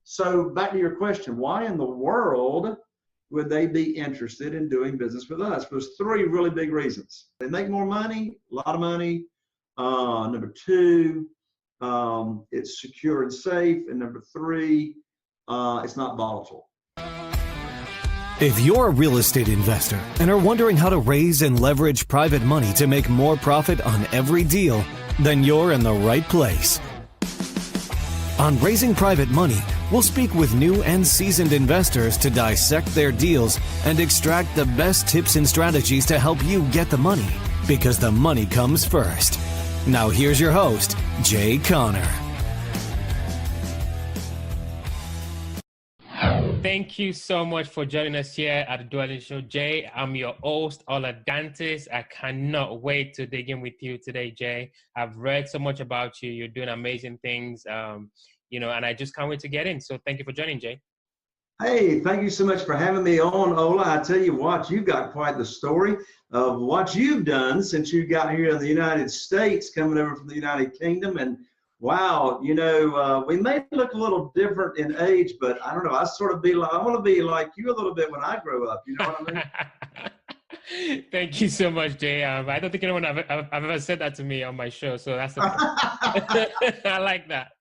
So back to your question, why in the world would they be interested in doing business with us? There's three really big reasons. They make more money, a lot of money. Number two, it's secure and safe. And number three, it's not volatile. If you're a real estate investor and are wondering how to raise and leverage private money to make more profit on every deal, then you're in the right place. On Raising Private Money, we'll speak with new and seasoned investors to dissect their deals and extract the best tips and strategies to help you get the money, because the money comes first. Now here's your host, Jay Conner. Thank you so much for joining us here at the Dwellynn Show, Jay. I'm your host, Ola Dantis. I cannot wait to dig in with you today, Jay. I've read so much about you. You're doing amazing things, and I just can't wait to get in. So thank you for joining, Jay. Hey, thank you so much for having me on, Ola. I tell you what, you've got quite the story of what you've done since you got here in the United States, coming over from the United Kingdom. And wow, we may look a little different in age, but I don't know. I want to be like you a little bit when I grow up. You know what I mean? Thank you so much, Jay. I don't think anyone I've ever said that to me on my show, so that's I like that.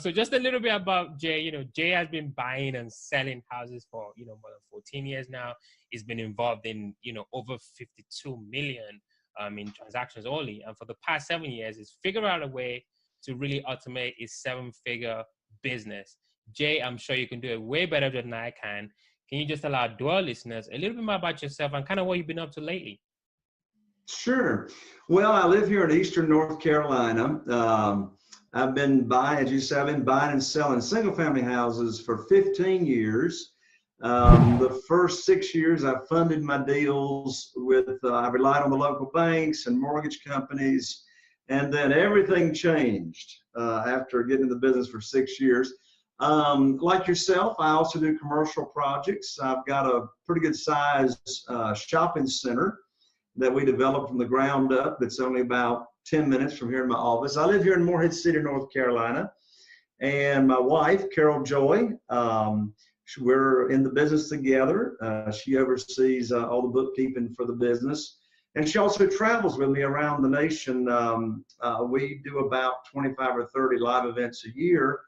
So just a little bit about Jay. Jay has been buying and selling houses for more than 14 years now. He's been involved in over 52 million in transactions only, and for the past 7 years, he's figured out a way to really automate his 7-figure business. Jay, I'm sure you can do it way better than I can. Can you just allow Dwell listeners a little bit more about yourself and kind of what you've been up to lately? Sure. Well, I live here in Eastern North Carolina. I've been buying, as you said, I've been buying and selling single-family houses for 15 years. The first 6 years, I funded my deals with, I relied on the local banks and mortgage companies. And then everything changed after getting in the business for 6 years. Like yourself, I also do commercial projects. I've got a pretty good sized shopping center that we developed from the ground up that's only about 10 minutes from here in my office. I live here in Morehead City, North Carolina. And my wife, Carol Joy, we're in the business together. She oversees all the bookkeeping for the business. And she also travels with me around the nation. We do about 25 or 30 live events a year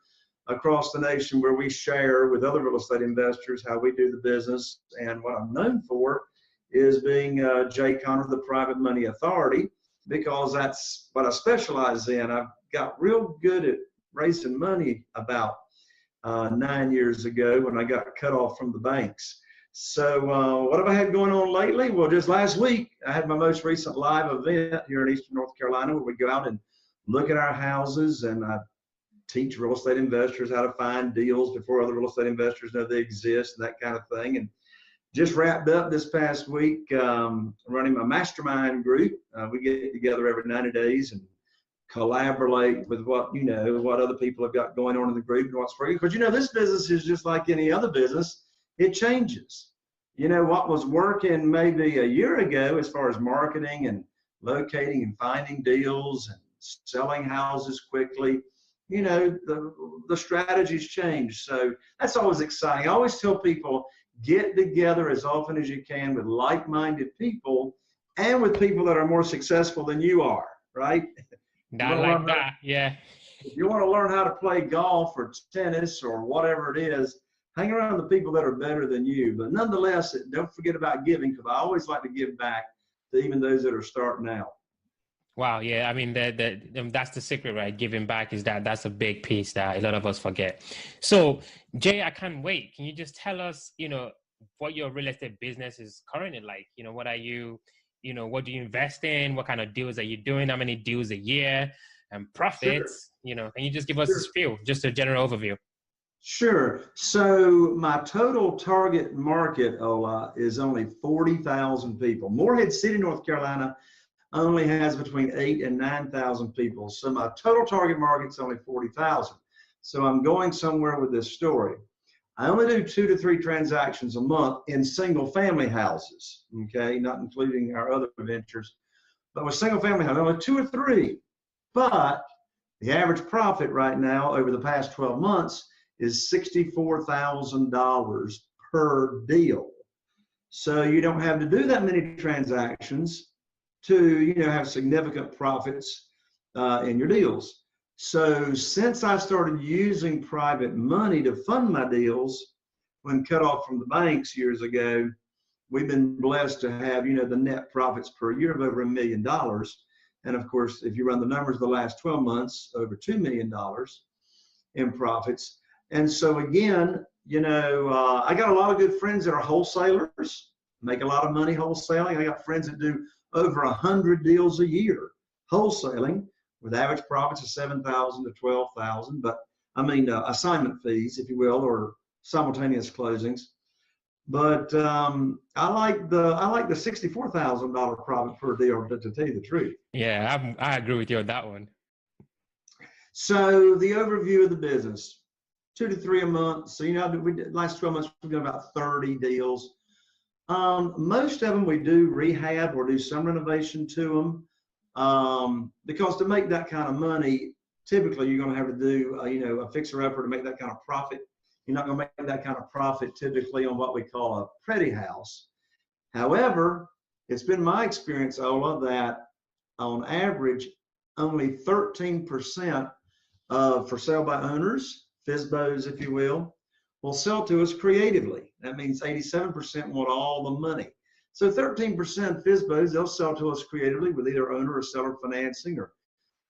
across the nation where we share with other real estate investors how we do the business. And what I'm known for is being Jay Conner, the Private Money Authority, because that's what I specialize in. I've got real good at raising money about 9 years ago when I got cut off from the banks. So what have I had going on lately? Well, just last week, I had my most recent live event here in Eastern North Carolina where we go out and look at our houses, and I teach real estate investors how to find deals before other real estate investors know they exist, that kind of thing. And just wrapped up this past week running my Mastermind group. We get together every 90 days and collaborate with what other people have got going on in the group and what's free. Because this business is just like any other business. It changes. What was working maybe a year ago as far as marketing and locating and finding deals and selling houses quickly, the strategies change. So that's always exciting. I always tell people, get together as often as you can with like-minded people and with people that are more successful than you are, right? I like that, yeah. If you want to learn how to play golf or tennis or whatever it is, hang around the people that are better than you. But nonetheless, don't forget about giving, because I always like to give back to even those that are starting out. Wow, yeah. I mean, that's the secret, right? Giving back that's a big piece that a lot of us forget. So, Jay, I can't wait. Can you just tell us, what your real estate business is currently like? What are you, what do you invest in? What kind of deals are you doing? How many deals a year and profits? Sure. Can you just give us a spiel, just a general overview? Sure. So my total target market, Ola, is only 40,000 people. Morehead City, North Carolina, only has between 8,000 and 9,000 people. So my total target market is only 40,000. So I'm going somewhere with this story. I only do 2 to 3 transactions a month in single family houses, okay, not including our other ventures. But with single family houses, only 2 or 3. But the average profit right now over the past 12 months is $64,000 per deal. So you don't have to do that many transactions to, have significant profits in your deals. So since I started using private money to fund my deals when cut off from the banks years ago, we've been blessed to have, the net profits per year of over $1 million. And of course, if you run the numbers the last 12 months, over $2 million in profits. And so again, I got a lot of good friends that are wholesalers, make a lot of money wholesaling. I got friends that do over 100 deals a year wholesaling with average profits of 7,000 to 12,000. But I mean, assignment fees, if you will, or simultaneous closings. But I like the $64,000 profit per deal, to tell you the truth. Yeah, I agree with you on that one. So the overview of the business, 2 to 3 a month. So last 12 months we've done about 30 deals. Most of them we do rehab or do some renovation to them, because to make that kind of money, typically you're going to have to do a fixer-upper to make that kind of profit. You're not going to make that kind of profit typically on what we call a pretty house. However, it's been my experience, Ola, that on average, only 13% of for sale by owners, FSBOs, if you will sell to us creatively. That means 87% want all the money. So 13% FSBOs, they'll sell to us creatively with either owner or seller financing, or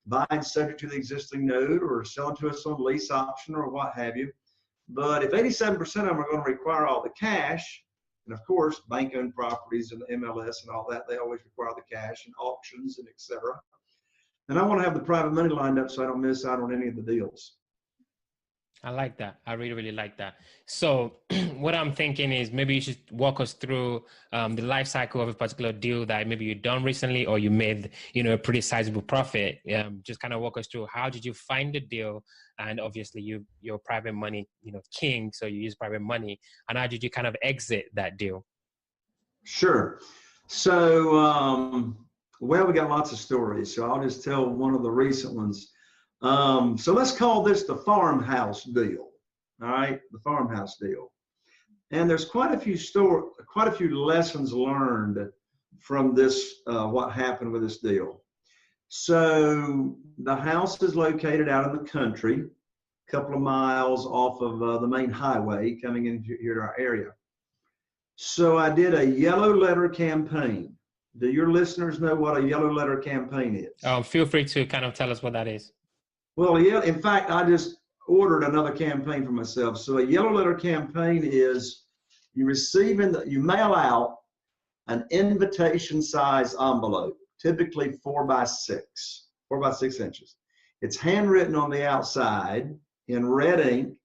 buying subject to the existing note, or selling to us on lease option or what have you. But if 87% of them are going to require all the cash, and of course, bank-owned properties and the MLS and all that, they always require the cash and auctions and etc. And I want to have the private money lined up so I don't miss out on any of the deals. I like that. I really, really like that. So what I'm thinking is maybe you should walk us through the life cycle of a particular deal that maybe you've done recently, or you made, a pretty sizable profit. Just kind of walk us through, how did you find the deal? And obviously you're private money, king, so you use private money. And how did you kind of exit that deal? Sure. So, we got lots of stories, so I'll just tell one of the recent ones. So let's call this the farmhouse deal. All right, the farmhouse deal. And there's quite a few lessons learned from this, what happened with this deal. So the house is located out in the country, a couple of miles off of the main highway coming in here to our area. So I did a yellow letter campaign. Do your listeners know what a yellow letter campaign is? Feel free to kind of tell us what that is. Well, yeah, in fact, I just ordered another campaign for myself. So a yellow letter campaign is you mail out an invitation size envelope, typically 4 by 6 inches. It's handwritten on the outside in red ink.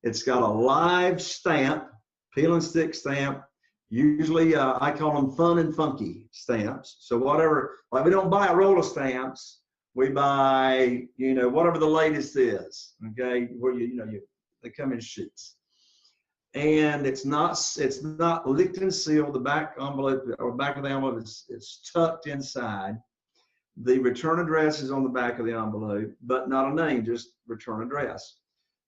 It's got a live stamp, peel and stick stamp. Usually I call them fun and funky stamps. So whatever, like we don't buy a roll of stamps. We buy, whatever the latest is, okay, where they come in sheets. And it's not licked and sealed. The back envelope or back of the envelope is tucked inside. The return address is on the back of the envelope, but not a name, just return address.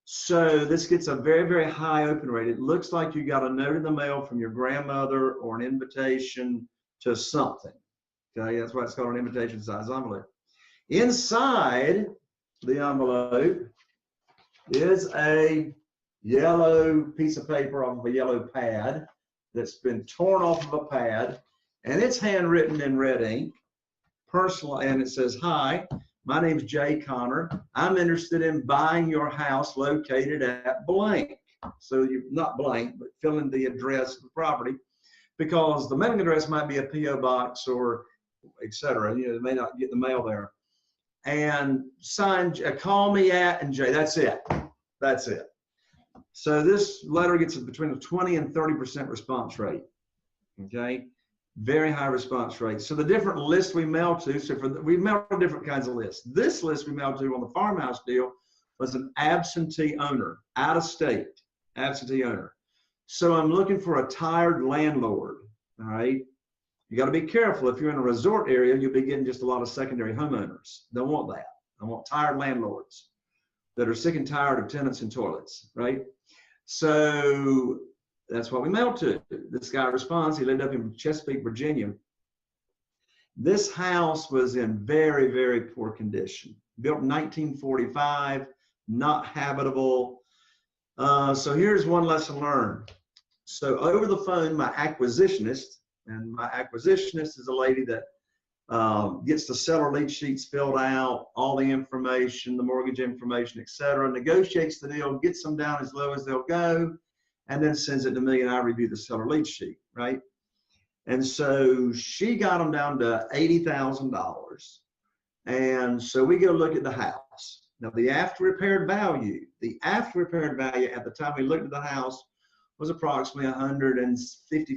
So this gets a very, very high open rate. It looks like you got a note in the mail from your grandmother or an invitation to something. Okay, that's why it's called an invitation size envelope. Inside the envelope is a yellow piece of paper off of a yellow pad that's been torn off of a pad, and it's handwritten in red ink, personal, and it says, "Hi, my name's Jay Connor. I'm interested in buying your house located at blank." So you're not blank, but fill in the address of the property, because the mailing address might be a P.O. box or etc. They may not get the mail there. And sign, call me at, and Jay, that's it. That's it. So this letter gets between a 20 and 30% response rate. Okay, very high response rate. So the different lists we mail to, we mail different kinds of lists. This list we mailed to on the farmhouse deal was an absentee owner, out of state, absentee owner. So I'm looking for a tired landlord. All right. You got to be careful. If you're in a resort area, you'll be getting just a lot of secondary homeowners. Don't want that. I want tired landlords. that are sick and tired of tenants and toilets, right? So that's what we mailed to. This guy responds. He lived up in Chesapeake, Virginia. This house was in very, very poor condition. Built in 1945, not habitable. So here's one lesson learned. So over the phone, my acquisitionist, and my acquisitionist is a lady that gets the seller lead sheets filled out, all the information, the mortgage information, etc., negotiates the deal, gets them down as low as they'll go, and then sends it to me, and I review the seller lead sheet, right? And so she got them down to $80,000. And so we go look at the house. Now, the after repaired value at the time we looked at the house was approximately $155,000,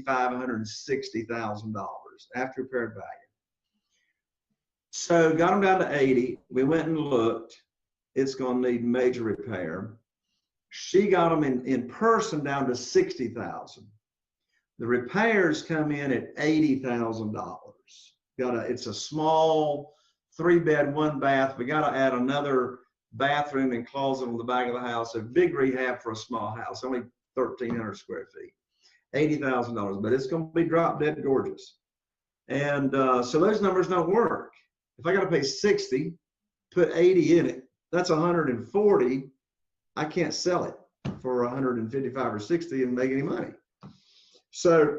$160,000 after repaired value. So got them down to 80. We went and looked. It's going to need major repair. She got them in person down to 60,000. The repairs come in at $80,000. It's a small 3-bed, 1-bath. We got to add another bathroom and closet on the back of the house. A big rehab for a small house, only 1,300 square feet. $80,000, but it's going to be drop dead gorgeous. And so those numbers don't work. If I got to pay 60, put 80 in it, that's 140. I can't sell it for 155 or 60 and make any money. So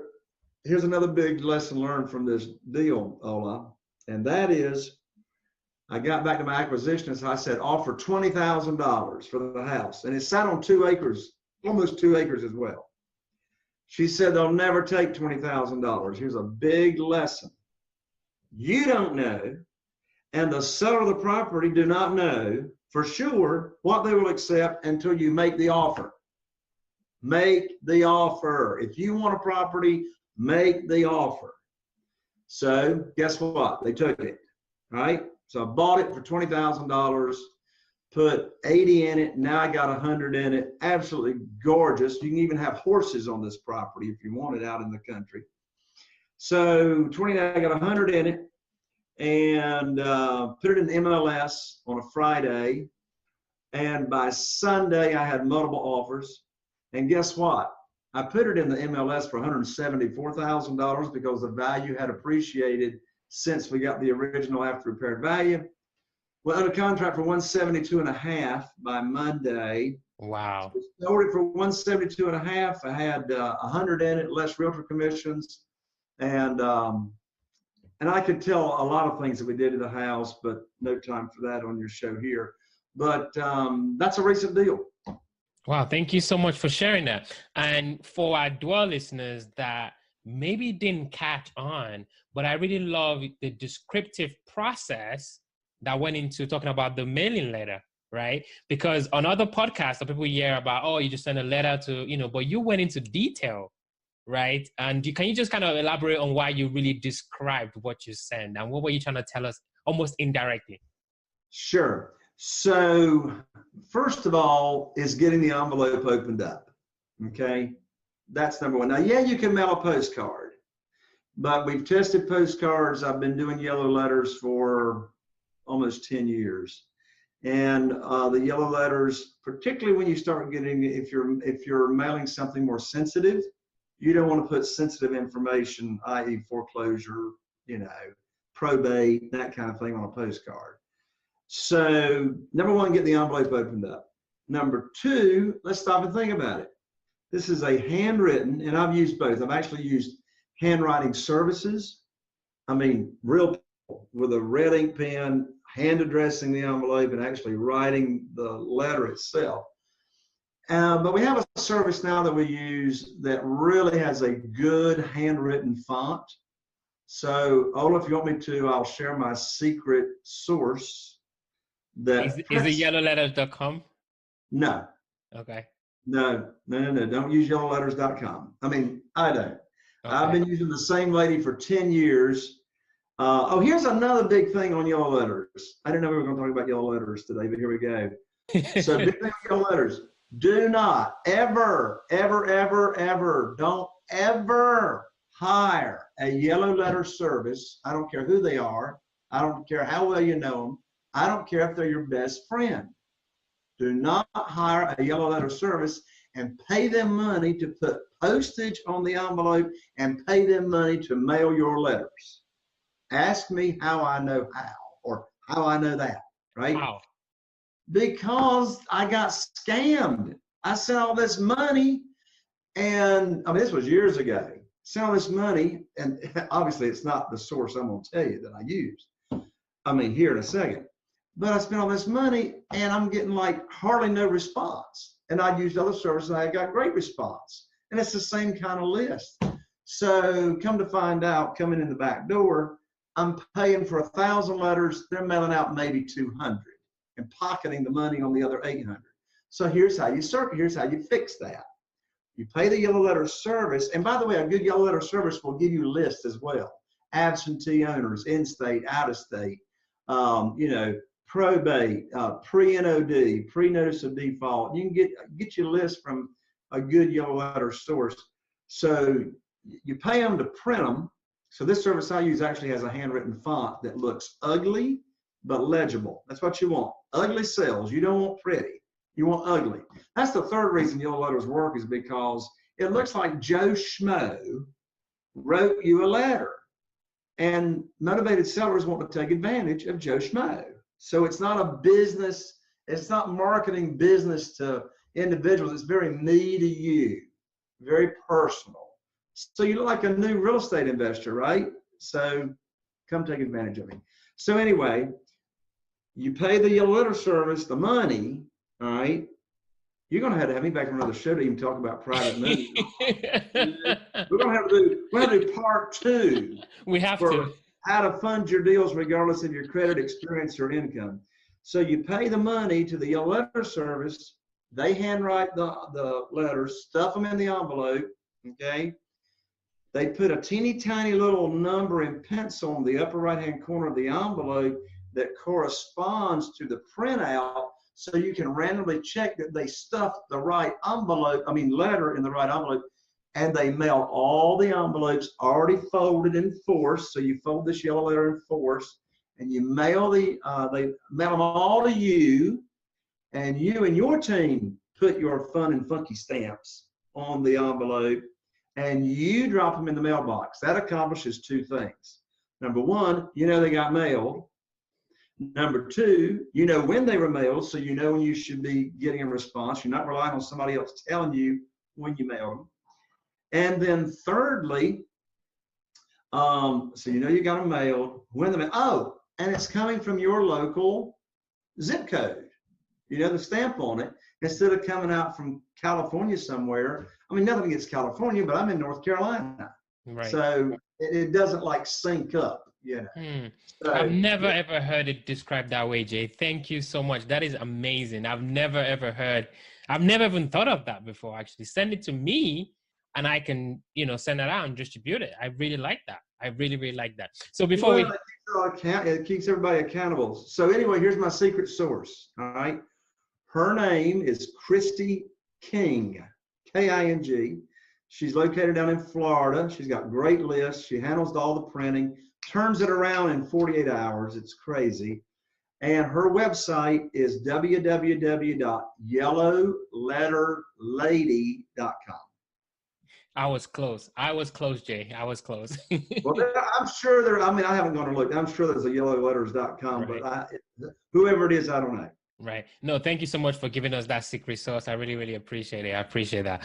here's another big lesson learned from this deal, Ola, and that is I got back to my acquisitionist. I said, offer $20,000 for the house. And it sat on 2 acres, almost 2 acres as well. She said, they'll never take $20,000. Here's a big lesson. You don't know, and the seller of the property do not know for sure what they will accept until you make the offer. Make the offer. If you want a property, make the offer. So guess what? They took it, right? So I bought it for $20,000, put 80 in it. Now I got 100 in it. Absolutely gorgeous. You can even have horses on this property if you want it out in the country. So 20, I got 100 in it and put it in MLS on a Friday. And by Sunday, I had multiple offers. And guess what? I put it in the MLS for $174,000 because the value had appreciated since we got the original after repaired value. Well, under contract for $172.5 by Monday. Wow. Sold it for $172.5. I had 100 in it, less realtor commissions, and I could tell a lot of things that we did to the house, but no time for that on your show here. But that's a recent deal. Wow, thank you so much for sharing that. And for our Dwell listeners that maybe didn't catch on, but I really love the descriptive process that went into talking about the mailing letter, right? Because on other podcasts, people hear about, oh, you just send a letter to, but you went into detail, right? And can you just kind of elaborate on why you really described what you sent and what were you trying to tell us almost indirectly? Sure. So first of all is getting the envelope opened up, okay? That's number one. Now, yeah, you can mail a postcard, but we've tested postcards. I've been doing yellow letters for almost 10 years. And the yellow letters, particularly when you start getting, if you're mailing something more sensitive, you don't want to put sensitive information, i.e. foreclosure, probate, that kind of thing on a postcard. So number one, get the envelope opened up. Number two, let's stop and think about it. This is a handwritten, and I've used both. I've actually used handwriting services. I mean, real people with a red ink pen, hand addressing the envelope and actually writing the letter itself. But we have a service now that we use that really has a good handwritten font. So, Ola, if you want me to, I'll share my secret source. Is it yellowletters.com? No. Okay. No. Don't use yellowletters.com. I mean, I don't. Okay. I've been using the same lady for 10 years. Here's another big thing on yellow letters. I didn't know we were going to talk about yellow letters today, but here we go. So big thing on yellow letters. Do not ever, don't ever hire a yellow letter service. I don't care who they are. I don't care how well you know them. I don't care if they're your best friend. Do not hire a yellow letter service and pay them money to put postage on the envelope and pay them money to mail your letters. Ask me how I know how, or how I know that, right? Wow. Because I got scammed. I sent all this money, and I mean, this was years ago. Sent all this money, and obviously it's not the source I'm going to tell you that I used. I mean, here in a second. But I spent all this money, and I'm getting like hardly no response. And I used other services, and I got great response. And it's the same kind of list. So come to find out, coming in the back door, I'm paying for 1,000 letters. They're mailing out maybe 200 and pocketing the money on the other 800. So here's how you fix that. You pay the yellow letter service. And by the way, a good yellow letter service will give you lists as well. Absentee owners, in-state, out-of-state, probate, pre-NOD, pre-notice of default. You can get your list from a good yellow letter source. So you pay them to print them. So this service I use actually has a handwritten font that looks ugly but legible. That's what you want. Ugly sells. You don't want pretty. You want ugly. That's the third reason yellow letters work, is because it looks like Joe Schmo wrote you a letter. And motivated sellers want to take advantage of Joe Schmo. So it's not a business, it's not marketing business to individuals. It's very me to you, very personal. So you look like a new real estate investor, right? So come take advantage of me. So anyway, you pay the yellow letter service the money, all right? You're going to have me back on another show to even talk about private money. We're going to have to do part 2. We have to. How to fund your deals regardless of your credit, experience, or income. So you pay the money to the yellow letter service. They handwrite the letters, stuff them in the envelope, okay? They put a teeny tiny little number in pencil in the upper right-hand corner of the envelope that corresponds to the printout, so you can randomly check that they stuffed the right letter in the right envelope. And they mail all the envelopes already folded in force. So you fold this yellow letter in force, and you mail they mail them all to you, and you and your team put your fun and funky stamps on the envelope, and you drop them in the mailbox. That accomplishes 2 things. Number 1, you know they got mailed. Number 2, you know when they were mailed, so you know when you should be getting a response. You're not relying on somebody else telling you when you mailed them. And then thirdly, so you know you got them mailed. And it's coming from your local zip code. You know, the stamp on it, instead of coming out from California somewhere. I mean, nothing against California, but I'm in North Carolina. Right. So it doesn't like sync up, you know. So, I've never ever heard it described that way, Jay. Thank you so much. That is amazing. I've never even thought of that before, actually. Send it to me, and I can, send it out and distribute it. I really like that. I really, really like that. So before it keeps everybody accountable. So anyway, here's my secret source. All right. Her name is Christy King, K-I-N-G. She's located down in Florida. She's got great lists. She handles all the printing, turns it around in 48 hours. It's crazy. And her website is www.yellowletterlady.com. I was close, Jay. I was close. Well, I'm sure I haven't gone to look. I'm sure there's a yellowletters.com, right. But whoever it is, I don't know. Right. No, thank you so much for giving us that secret sauce. I really, really appreciate it. I appreciate that.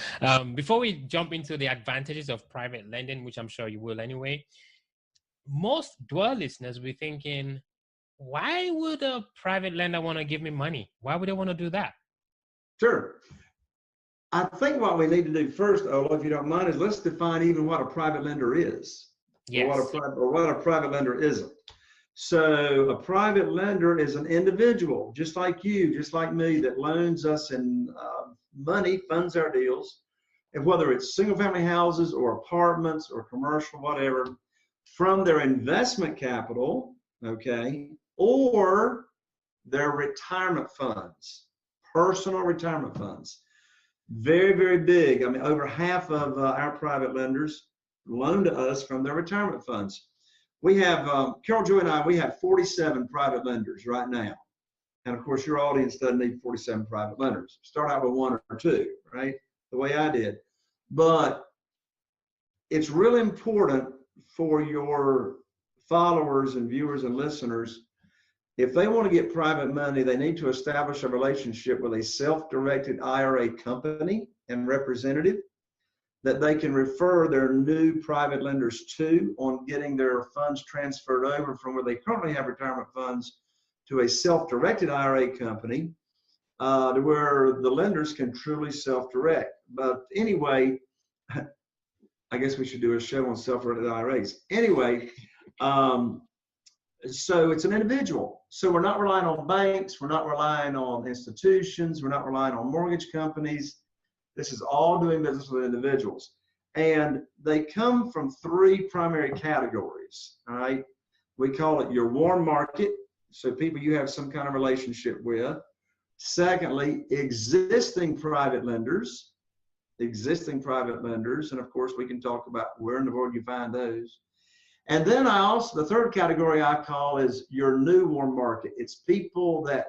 Before we jump into the advantages of private lending, which I'm sure you will anyway, most Dwell listeners will be thinking, why would a private lender want to give me money? Why would they want to do that? Sure. I think what we need to do first, Ola, if you don't mind, is let's define even what a private lender is. Yes. Or what a private lender isn't. So a private lender is an individual, just like you, just like me, that loans us in money, funds our deals, and whether it's single family houses or apartments or commercial, whatever, from their investment capital, okay, or their retirement funds, personal retirement funds. Very, very big. I mean, over half of our private lenders loan to us from their retirement funds. We have, Carol Joy and I, we have 47 private lenders right now. And of course, your audience doesn't need 47 private lenders. Start out with 1 or 2, right? The way I did. But it's really important for your followers and viewers and listeners, if they want to get private money, they need to establish a relationship with a self-directed IRA company and representative that they can refer their new private lenders to on getting their funds transferred over from where they currently have retirement funds to a self-directed IRA company to where the lenders can truly self-direct. But anyway, I guess we should do a show on self-directed IRAs. Anyway, so it's an individual. So we're not relying on banks. We're not relying on institutions. We're not relying on mortgage companies. This is all doing business with individuals. And they come from 3 primary categories, all right? We call it your warm market, so people you have some kind of relationship with. Secondly, existing private lenders, and of course we can talk about where in the world you find those. And then the third category I call is your new warm market. It's people that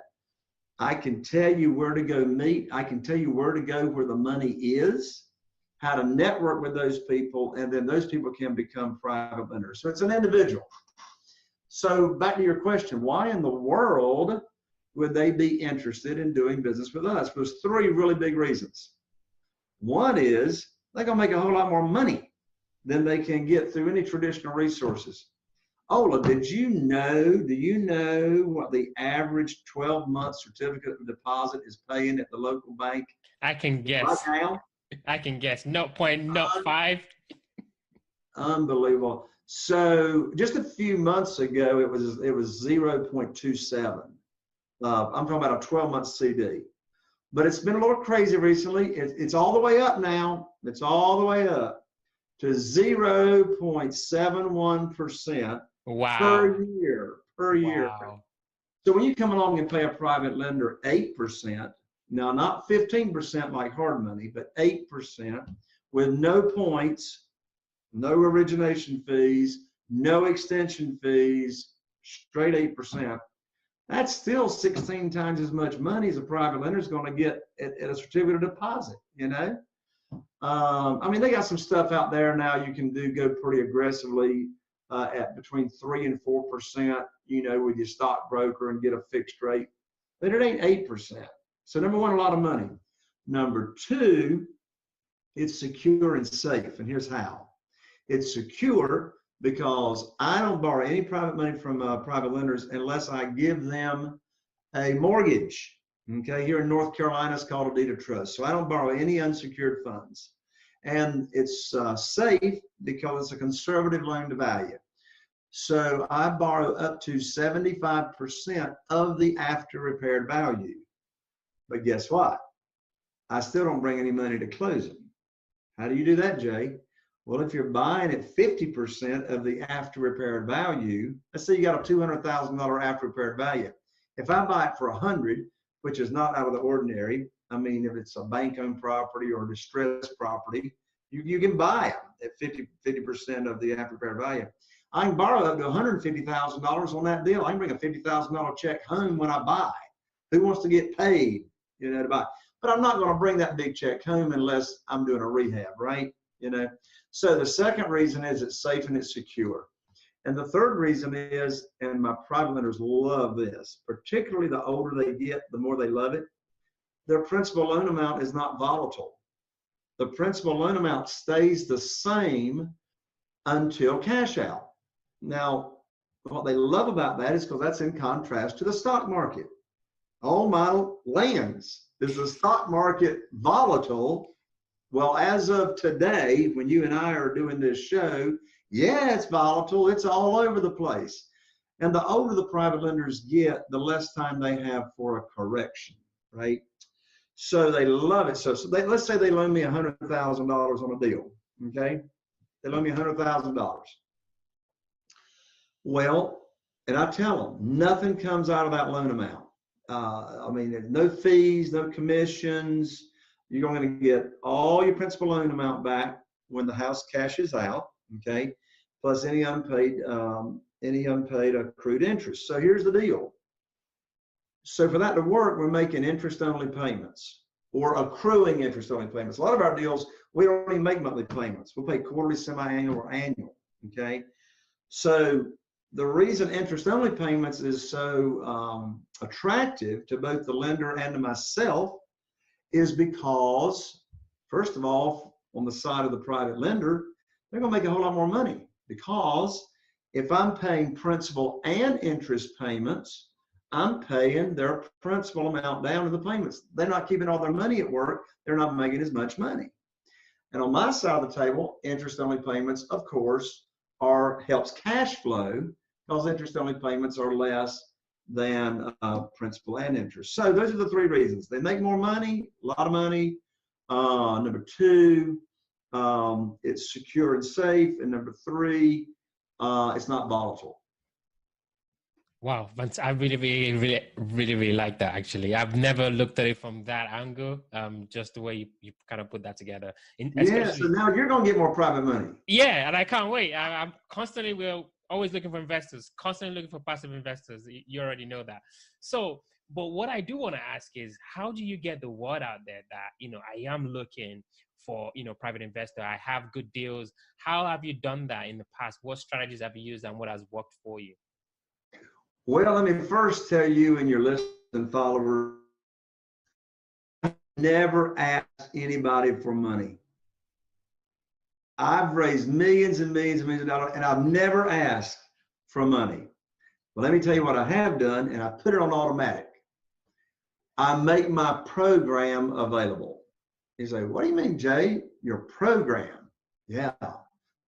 I can tell you where to go meet. I can tell you where to go where the money is, how to network with those people, and then those people can become private lenders. So it's an individual. So back to your question, why in the world would they be interested in doing business with us? There's 3 really big reasons. One is they're going to make a whole lot more money than they can get through any traditional resources. Ola, do you know what the average 12-month certificate of deposit is paying at the local bank? I can guess. Right now? I can guess. 0.05. Unbelievable. So just a few months ago, it was 0.27. I'm talking about a 12-month CD. But it's been a little crazy recently. It's all the way up now. It's all the way up to 0.71% per year. Wow. So when you come along and pay a private lender 8%, now not 15% like hard money, but 8% with no points, no origination fees, no extension fees, straight 8%. That's still 16 times as much money as a private lender is going to get at a certificate of deposit, you know? I mean, they got some stuff out there now you can go pretty aggressively at between 3 and 4%, you know, with your stockbroker and get a fixed rate. But it ain't 8%. So number 1, a lot of money. Number 2, it's secure and safe. And here's how. It's secure because I don't borrow any private money from private lenders unless I give them a mortgage. Okay, here in North Carolina, it's called a deed of trust. So I don't borrow any unsecured funds. And it's safe because it's a conservative loan to value. So I borrow up to 75% of the after repaired value. But guess what? I still don't bring any money to closing. How do you do that, Jay? Well, if you're buying at 50% of the after repaired value, let's say you got a $200,000 after repaired value. If I buy it for 100, which is not out of the ordinary, I mean, if it's a bank-owned property or distressed property, you can buy it at 50% of the after repaired value. I can borrow up to $150,000 on that deal. I can bring a $50,000 check home when I buy. Who wants to get paid, you know, to buy? But I'm not going to bring that big check home unless I'm doing a rehab, right? You know. So the second reason is it's safe and it's secure. And the third reason is, and my private lenders love this, particularly the older they get, the more they love it, their principal loan amount is not volatile. The principal loan amount stays the same until cash out. Now, what they love about that is because that's in contrast to the stock market. Oh my lands, is the stock market volatile? Well, as of today, when you and I are doing this show, yeah, it's volatile. It's all over the place. And the older the private lenders get, the less time they have for a correction, right? So they love it. So let's say they loan me $100,000 on a deal, okay? They loan me $100,000. Well, and I tell them, nothing comes out of that loan amount. I mean, there's no fees, no commissions. You're going to get all your principal loan amount back when the house cashes out, okay? Plus any unpaid accrued interest. So here's the deal. So for that to work, we're making interest-only payments or accruing interest-only payments. A lot of our deals, we don't even make monthly payments. We'll pay quarterly, semi-annual, or annual, okay? So the reason interest-only payments is so attractive to both the lender and to myself is because, first of all, on the side of the private lender, they're gonna make a whole lot more money, because if I'm paying principal and interest payments, I'm paying their principal amount down to the payments. They're not keeping all their money at work. They're not making as much money. And on my side of the table, interest-only payments, of course, helps cash flow, because interest-only payments are less than principal and interest. So those are the three reasons. They make more money, a lot of money. Number two, it's secure and safe. And number three, it's not volatile. Wow, I really like that. Actually, I've never looked at it from that angle. Just the way you kind of put that together. Yeah. So now you're gonna get more private money. Yeah, and I can't wait. I'm constantly, we're always looking for investors, constantly looking for passive investors. You already know that. So, but what I do want to ask is, how do you get the word out there that, I am looking for, private investor, I have good deals? How have you done that in the past? What strategies have you used and what has worked for you? Well, let me first tell you and your listening followers, never ask anybody for money. I've raised millions and millions and millions of dollars, and I've never asked for money. Well, let me tell you what I have done, and I put it on automatic. I make my program available. You say, what do you mean, Jay? Your program? Yeah,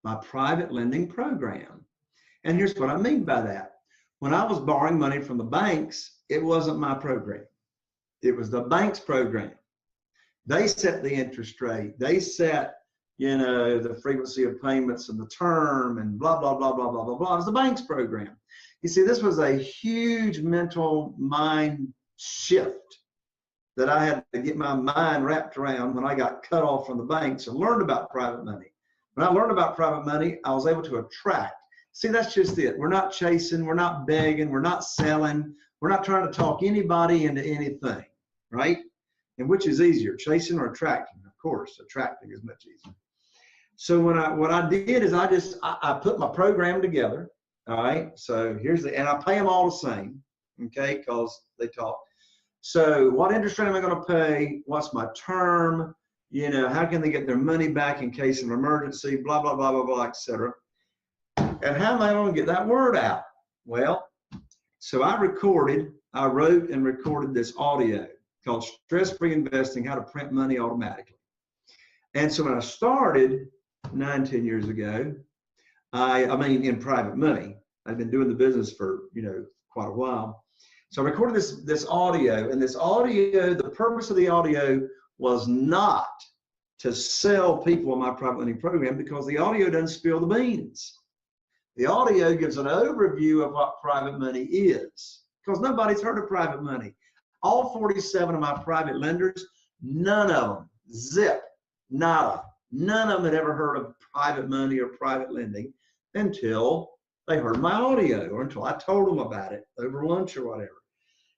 my private lending program. And here's what I mean by that. When I was borrowing money from the banks, it wasn't my program. It was the bank's program. They set the interest rate. They set, the frequency of payments and the term and blah, blah, blah, blah, blah, blah, blah. It was the bank's program. You see, this was a huge mental mind shift that I had to get my mind wrapped around when I got cut off from the banks and learned about private money. When I learned about private money, I was able to attract. See, that's just it. We're not chasing, we're not begging, we're not selling, we're not trying to talk anybody into anything, right? And which is easier, chasing or attracting? Of course, attracting is much easier. So what I did is I put my program together, all right? So and I pay them all the same, okay, because they talk. So what interest rate am I gonna pay? What's my term? How can they get their money back in case of an emergency, blah, blah, blah, blah, blah, et cetera. And how am I going to get that word out? Well, so I wrote and recorded this audio called Stress-Free Investing, How to Print Money Automatically. And so when I started 9-10 years ago, I mean in private money, I've been doing the business for, quite a while. So I recorded this audio, and this audio, the purpose of the audio was not to sell people on my private lending program, because the audio doesn't spill the beans. The audio gives an overview of what private money is, because nobody's heard of private money. All 47 of my private lenders, none of them, zip, nada, none of them had ever heard of private money or private lending until they heard my audio, or until I told them about it over lunch or whatever.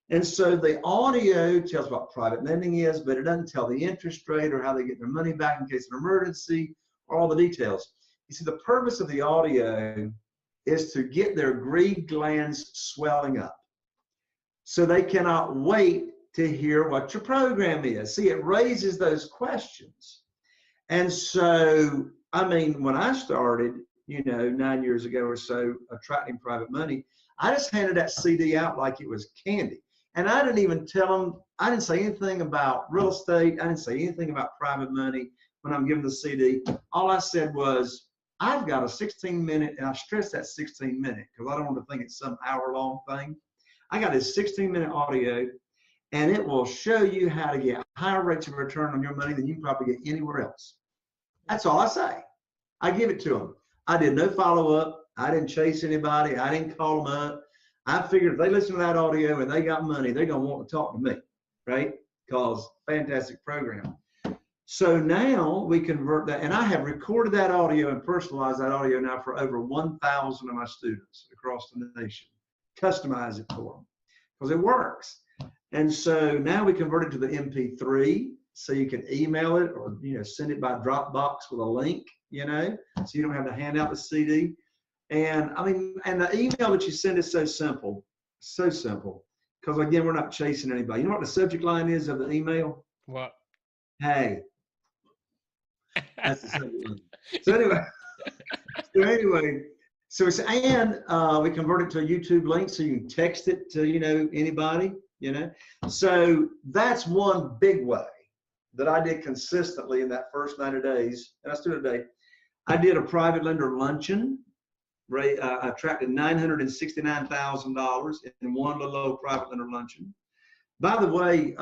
And so the audio tells what private lending is, but it doesn't tell the interest rate or how they get their money back in case of an emergency, or all the details. You see, the purpose of the audio is to get their greed glands swelling up, so they cannot wait to hear what your program is. See, it raises those questions. And so, when I started, 9 years ago or so, attracting private money, I just handed that CD out like it was candy. And I didn't even tell them, I didn't say anything about real estate. I didn't say anything about private money when I'm giving the CD. All I said was, I've got a 16-minute, and I stress that 16-minute because I don't want to think it's some hour-long thing. I got this 16-minute audio, and it will show you how to get higher rates of return on your money than you can probably get anywhere else. That's all I say. I give it to them. I did no follow-up. I didn't chase anybody. I didn't call them up. I figured if they listen to that audio and they got money, they're going to want to talk to me, right? Because fantastic program. So now we convert that, and I have recorded that audio and personalized that audio now for over 1,000 of my students across the nation. Customize it for them because it works. And so now we converted to the MP3, so you can email it or, send it by Dropbox with a link, so you don't have to hand out the CD. And and the email that you send is so simple, because again, we're not chasing anybody. You know what the subject line is of the email? What? Hey. That's the subject line. So it's, and we converted to a YouTube link, so you can text it to, anybody, So that's one big way that I did consistently in that first 90 days, and I still today. I did a private lender luncheon. I attracted $969,000 in one little old private lender luncheon. By the way,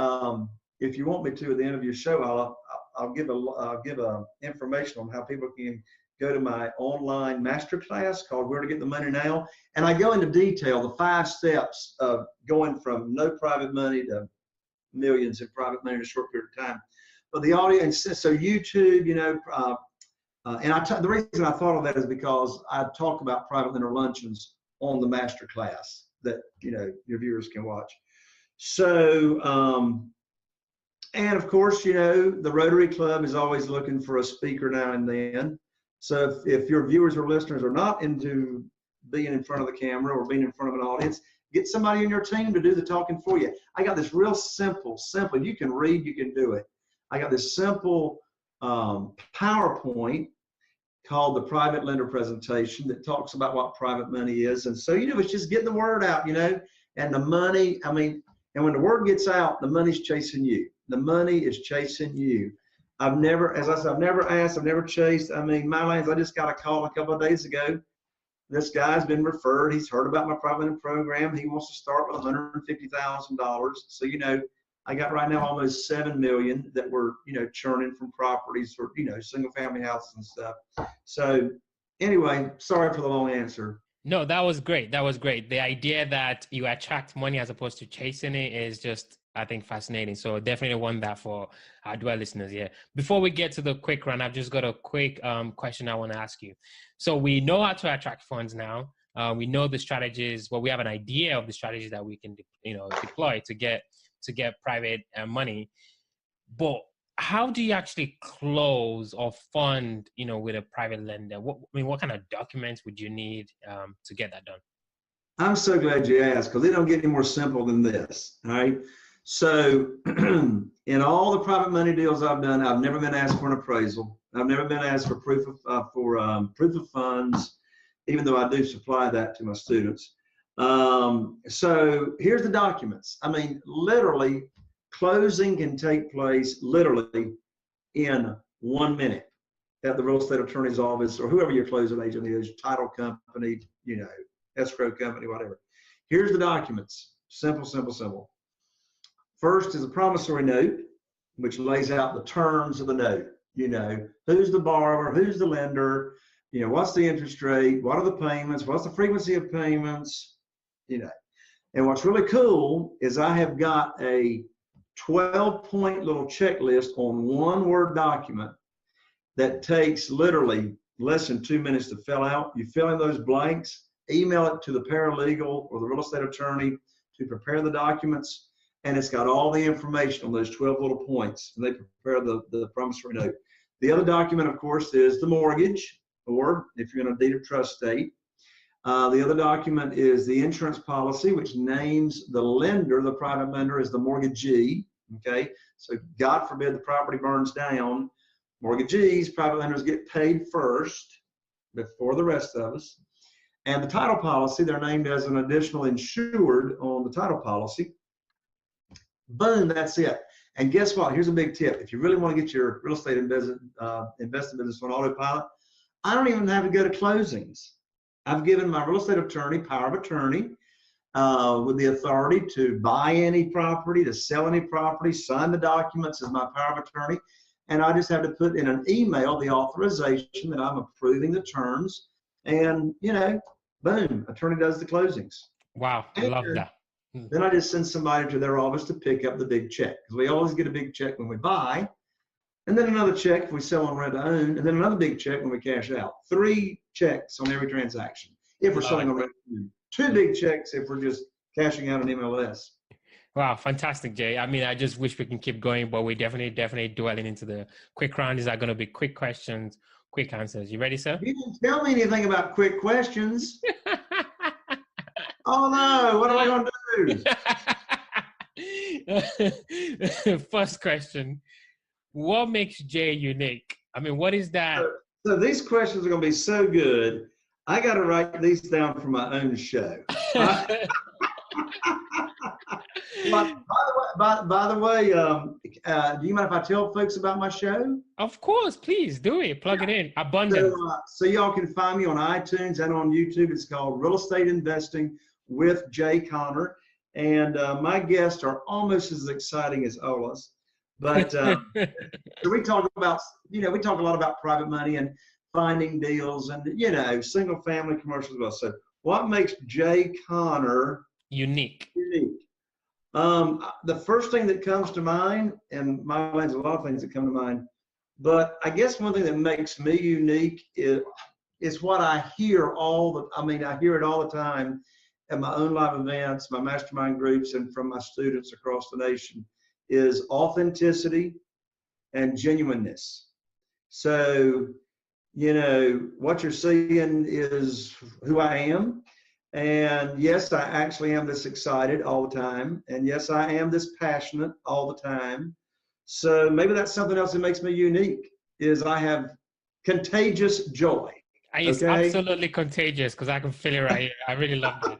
if you want me to, at the end of your show, I'll give a information on how people can go to my online masterclass called Where to Get the Money Now. And I go into detail the 5 steps of going from no private money to millions in private money in a short period of time. But the audience, so YouTube, and the reason I thought of that is because I talk about private lender luncheons on the masterclass that, your viewers can watch. So, and of course, the Rotary Club is always looking for a speaker now and then. So if your viewers or listeners are not into being in front of the camera or being in front of an audience, get somebody in your team to do the talking for you. I got this real simple, you can read, you can do it. I got this simple PowerPoint called the Private Lender Presentation that talks about what private money is. And so, it's just getting the word out, and the money, and when the word gets out, the money's chasing you. The money is chasing you. I've never, as I said, I've never asked, I've never chased. My lands, I just got a call a couple of days ago. This guy's been referred. He's heard about my private lending program. He wants to start with $150,000. So, I got right now almost 7 million that we're, churning from properties for, single family houses and stuff. So anyway, sorry for the long answer. No, that was great. That was great. The idea that you attract money as opposed to chasing it is just, I think, fascinating. So definitely want that for our Dwell listeners. Yeah. Before we get to the quick run, I've just got a quick question I want to ask you. So we know how to attract funds now. We know the strategies. Well, we have an idea of the strategies that we can, deploy to get private money. But how do you actually close or fund, with a private lender? What kind of documents would you need to get that done? I'm so glad you asked, because it don't get any more simple than this. All right. So in all the private money deals I've done, I've never been asked for an appraisal. I've never been asked for proof of funds, even though I do supply that to my students. So here's the documents. Literally, closing can take place literally in 1 minute at the real estate attorney's office or whoever your closing agent is, title company, escrow company, whatever. Here's the documents. Simple. First is a promissory note, which lays out the terms of the note. Who's the borrower, who's the lender, what's the interest rate, what are the payments, what's the frequency of payments, And what's really cool is I have got a 12-point little checklist on one Word document that takes literally less than 2 minutes to fill out. You fill in those blanks, email it to the paralegal or the real estate attorney to prepare the documents, and it's got all the information on those 12 little points, and they prepare the promissory note. The other document, of course, is the mortgage, or if you're in a deed of trust state. The other document is the insurance policy, which names the lender, the private lender, as the mortgagee. Okay, so God forbid the property burns down, mortgagees, private lenders get paid first before the rest of us. And the title policy, they're named as an additional insured on the title policy. Boom, that's it. And guess what? Here's a big tip. If you really want to get your real estate investing business on autopilot, I don't even have to go to closings. I've given my real estate attorney power of attorney with the authority to buy any property, to sell any property, sign the documents as my power of attorney. And I just have to put in an email the authorization that I'm approving the terms. And, boom, attorney does the closings. Wow, I love that. Then I just send somebody to their office to pick up the big check. Because we always get a big check when we buy, and then another check if we sell on rent to own, and then another big check when we cash out. 3 checks on every transaction if we're selling on rent to own. 2 big checks if we're just cashing out an MLS. Wow, fantastic, Jay. I mean, I just wish we can keep going, but we're definitely dwelling into the quick round. These are going to be quick questions, quick answers. You ready, sir? You didn't tell me anything about quick questions. Oh no, what am I going to do? First question. What makes Jay unique? I mean, what is that? So these questions are going to be so good. I got to write these down for my own show. By the way, do you mind if I tell folks about my show? Of course, please do it. Plug it in. Abundance. So y'all can find me on iTunes and on YouTube. It's called Real Estate Investing with Jay Conner. And my guests are almost as exciting as Ola's. But so we talk about, we talk a lot about private money and finding deals and, single family commercials as well. So what makes Jay Conner unique? The first thing that comes to mind, and my mind's a lot of things that come to mind, but I guess one thing that makes me unique is what I hear I hear it all the time at my own live events, my mastermind groups, and from my students across the nation, is authenticity and genuineness. So, what you're seeing is who I am. And yes, I actually am this excited all the time. And yes, I am this passionate all the time. So maybe that's something else that makes me unique, is I have contagious joy. It's absolutely contagious, because I can feel it right here. I really loved it.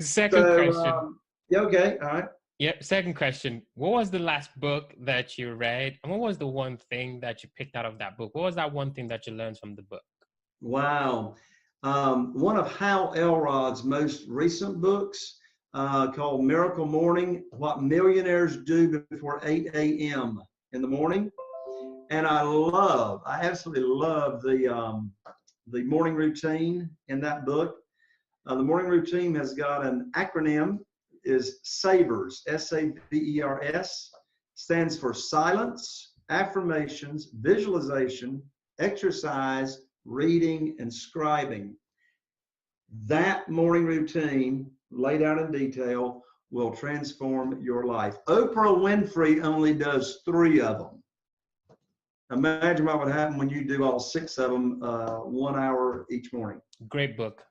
Second question. Okay, all right. Yep, second question. What was the last book that you read? And what was the one thing that you picked out of that book? What was that one thing that you learned from the book? Wow. One of Hal Elrod's most recent books called Miracle Morning, What Millionaires Do Before 8 a.m. in the morning. And I absolutely love the morning routine in that book. The morning routine has got an acronym, is SAVERS, S-A-V-E-R-S, stands for silence, affirmations, visualization, exercise, reading, and scribing. That morning routine, laid out in detail, will transform your life. Oprah Winfrey only does 3 of them. Imagine what would happen when you do all 6 of them 1 hour each morning. Great book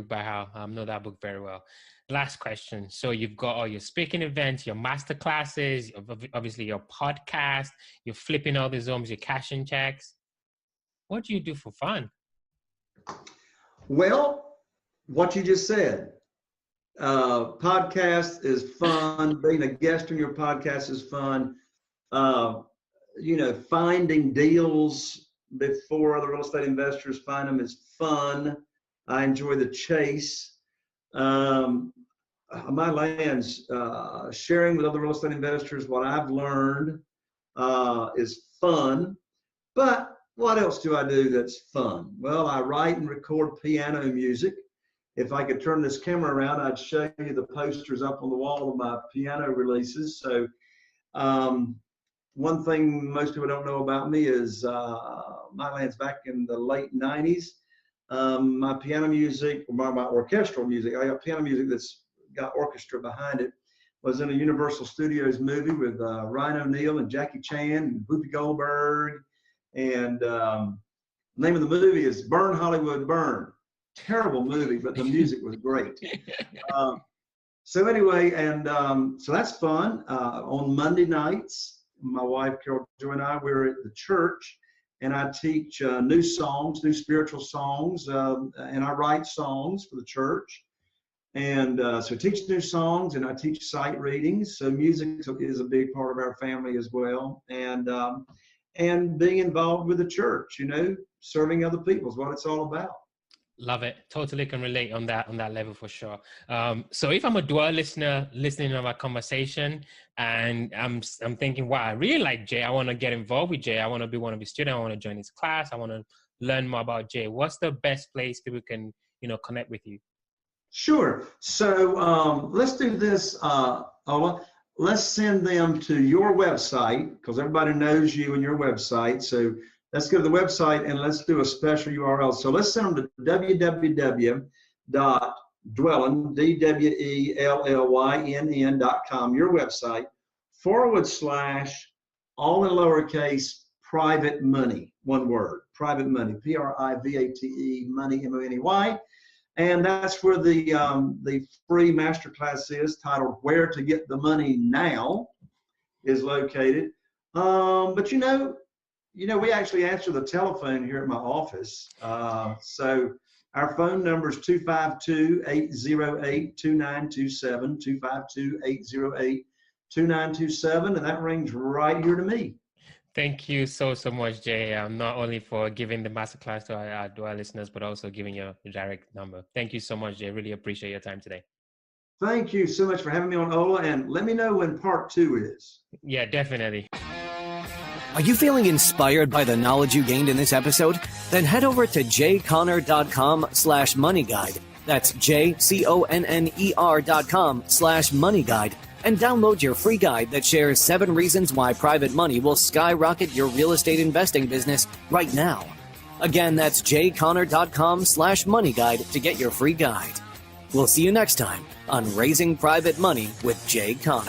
by Hal. I know that book very well. Last question. So you've got all your speaking events, your master classes, obviously your podcast, you're flipping all these homes, you're cashing checks. What do you do for fun? Well, what you just said. Podcast is fun. Being a guest on your podcast is fun. Finding deals before other real estate investors find them is fun. I enjoy the chase. My lands, sharing with other real estate investors what I've learned is fun. But what else do I do that's fun? Well, I write and record piano music. If I could turn this camera around, I'd show you the posters up on the wall of my piano releases. So one thing most people don't know about me is my lands back in the late 90s. My piano music, my orchestral music, I got piano music that's got orchestra behind it, was in a Universal Studios movie with Ryan O'Neal and Jackie Chan and Whoopi Goldberg. And the name of the movie is Burn Hollywood Burn. Terrible movie, but the music was great. So anyway, so that's fun. On Monday nights, my wife Carol Joy and I, we're at the church, and I teach new songs, new spiritual songs, and I write songs for the church. And so I teach new songs, and I teach sight readings. So music is a big part of our family as well. And being involved with the church, serving other people is what it's all about. Love it. Totally can relate on that level for sure. So if I'm a Dwell listener listening to our conversation, and I'm thinking, wow, I really like Jay. I want to get involved with Jay. I want to be one of his students. I want to join his class. I want to learn more about Jay. What's the best place people can, connect with you? Sure. So let's do this, Ola. Let's send them to your website, because everybody knows you and your website. So let's go to the website and let's do a special URL. So let's send them to www.untitled Dwellynn, DWELLYNN.com, your website, / all in lowercase, private money, one word, private money, PRIVATE, money, MONEY. And that's where the free masterclass is, titled Where to Get the Money Now, is located. But we actually answer the telephone here at my office. So our phone number is 252-808-2927, 252-808-2927, and that rings right here to me. Thank you so much, Jay. Not only for giving the masterclass to our listeners, but also giving your direct number. Thank you so much, Jay. Really appreciate your time today. Thank you so much for having me on, Ola, and let me know when part 2 is. Yeah, definitely. Are you feeling inspired by the knowledge you gained in this episode? Then head over to jconner.com/moneyguide. That's JCONNER.com/moneyguide. And download your free guide that shares 7 reasons why private money will skyrocket your real estate investing business right now. Again, that's jconner.com/moneyguide to get your free guide. We'll see you next time on Raising Private Money with Jay Conner.